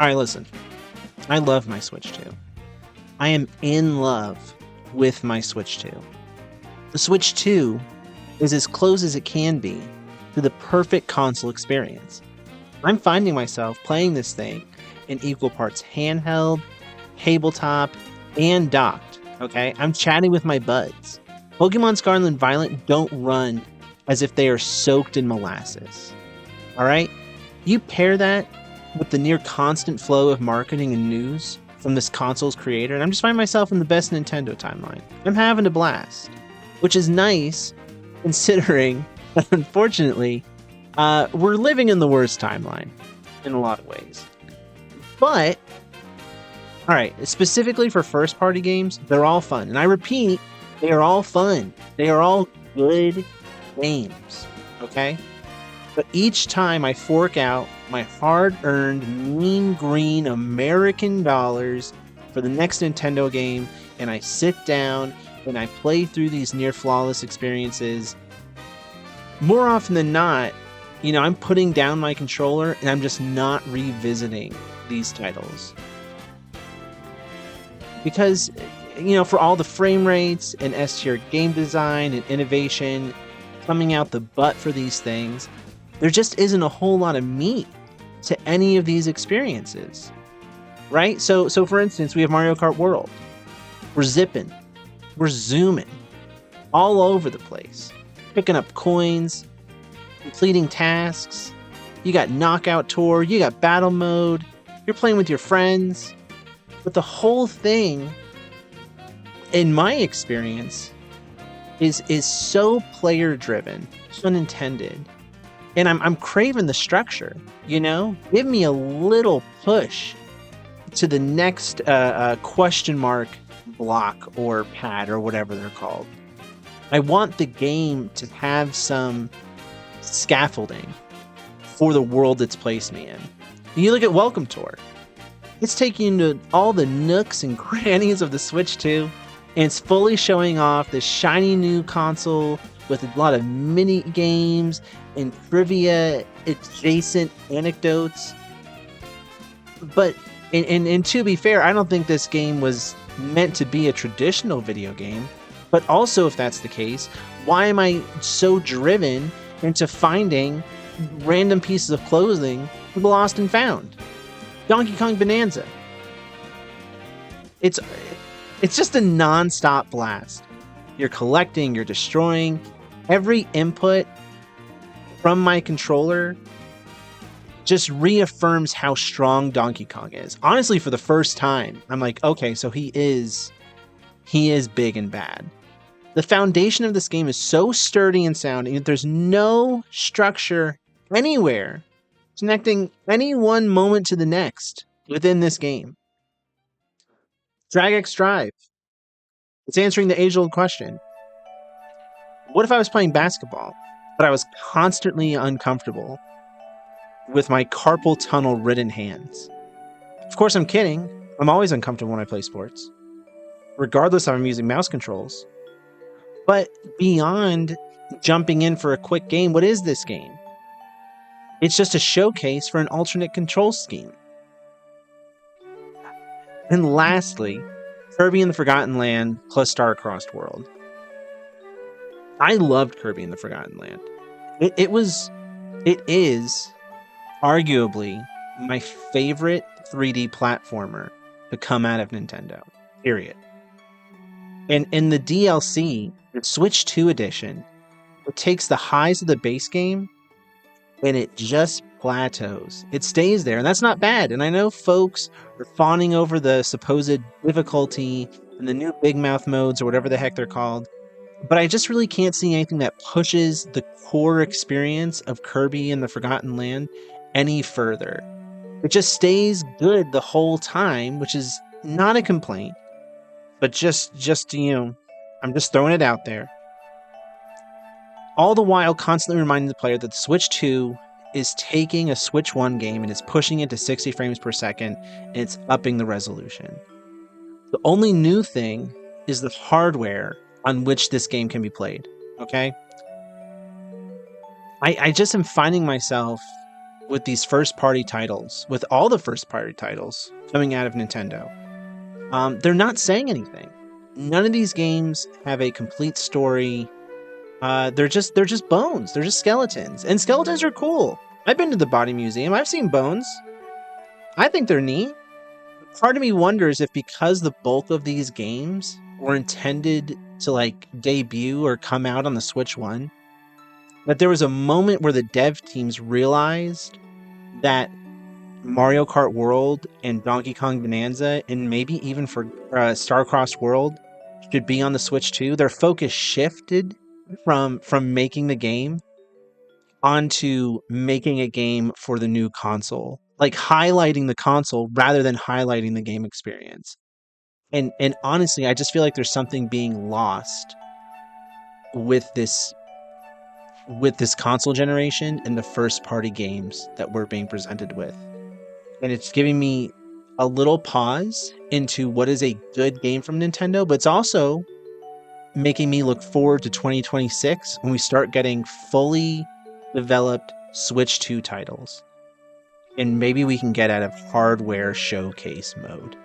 All right, listen. I love my Switch 2. I am in love with my Switch 2. The Switch 2 is as close as it can be to the perfect console experience. I'm finding myself playing this thing in equal parts handheld, tabletop, and docked. Okay, I'm chatting with my buds. Pokemon Scarlet and Violet don't run as if they are soaked in molasses. All right, you pair that with the near constant flow of marketing and news from this console's creator, and I'm just finding myself in the best Nintendo timeline. I'm having a blast, which is nice considering that unfortunately we're living in the worst timeline in a lot of ways. But all right, specifically for first party games, they're all fun. And I repeat, they are all fun. They are all good games. Okay? But each time I fork out my hard earned, mean green American dollars for the next Nintendo game, and I sit down and I play through these near flawless experiences, more often than not, I'm putting down my controller and I'm just not revisiting these titles. Because, for all the frame rates and S-tier game design and innovation coming out the butt for these things, there just isn't a whole lot of meat to any of these experiences, right? So for instance, we have Mario Kart World. We're zipping, we're zooming all over the place, picking up coins, completing tasks. You got Knockout Tour, you got Battle Mode, you're playing with your friends. But the whole thing, in my experience, is so player driven, pun intended. And I'm craving the structure, Give me a little push to the next question mark block or pad or whatever they're called. I want the game to have some scaffolding for the world it's placed me in. You look at Welcome Tour. It's taking you to all the nooks and crannies of the Switch 2, and it's fully showing off this shiny new console with a lot of mini games and trivia adjacent anecdotes. But and to be fair, I don't think this game was meant to be a traditional video game. But also, if that's the case, why am I so driven into finding random pieces of clothing lost and found? Donkey Kong Bonanza. It's just a non-stop blast. You're collecting, you're destroying. Every input from my controller just reaffirms how strong Donkey Kong is. Honestly, for the first time, I'm like, okay, so he is big and bad. The foundation of this game is so sturdy and sound, and there's no structure anywhere connecting any one moment to the next within this game. Drag X Drive. It's answering the age-old question. What if I was playing basketball, but I was constantly uncomfortable with my carpal tunnel-ridden hands? Of course, I'm kidding. I'm always uncomfortable when I play sports, regardless if I'm using mouse controls. But beyond jumping in for a quick game, what is this game? It's just a showcase for an alternate control scheme. And lastly, Kirby and the Forgotten Land plus Star-Crossed World. I loved Kirby and the Forgotten Land. It is arguably my favorite 3D platformer to come out of Nintendo. Period. And in the DLC, the Switch 2 edition, it takes the highs of the base game and it just plateaus. It stays there, and that's not bad. And I know folks are fawning over the supposed difficulty and the new Big Mouth modes or whatever the heck they're called, but I just really can't see anything that pushes the core experience of Kirby and the Forgotten Land any further. It just stays good the whole time, which is not a complaint, but just I'm just throwing it out there. All the while constantly reminding the player that the Switch 2 is taking a Switch 1 game and is pushing it to 60 frames per second, and it's upping the resolution. The only new thing is the hardware on which this game can be played, okay? I just am finding myself with these first party titles, with all the first party titles coming out of Nintendo, they're not saying anything. None of these games have a complete story. They're just bones. They're just skeletons, and skeletons are cool. I've been to the body museum. I've seen bones. I think they're neat. Part of me wonders if because the bulk of these games were intended to like debut or come out on the Switch 1, that there was a moment where the dev teams realized that Mario Kart World and Donkey Kong Bonanza, and maybe even for Starcross World, should be on the Switch 2. Their focus shifted from making the game onto making a game for the new console, like highlighting the console rather than highlighting the game experience. And honestly, I just feel like there's something being lost with this console generation and the first party games that we're being presented with. And it's giving me a little pause into what is a good game from Nintendo, but it's also making me look forward to 2026 when we start getting fully developed Switch 2 titles. And maybe we can get out of hardware showcase mode.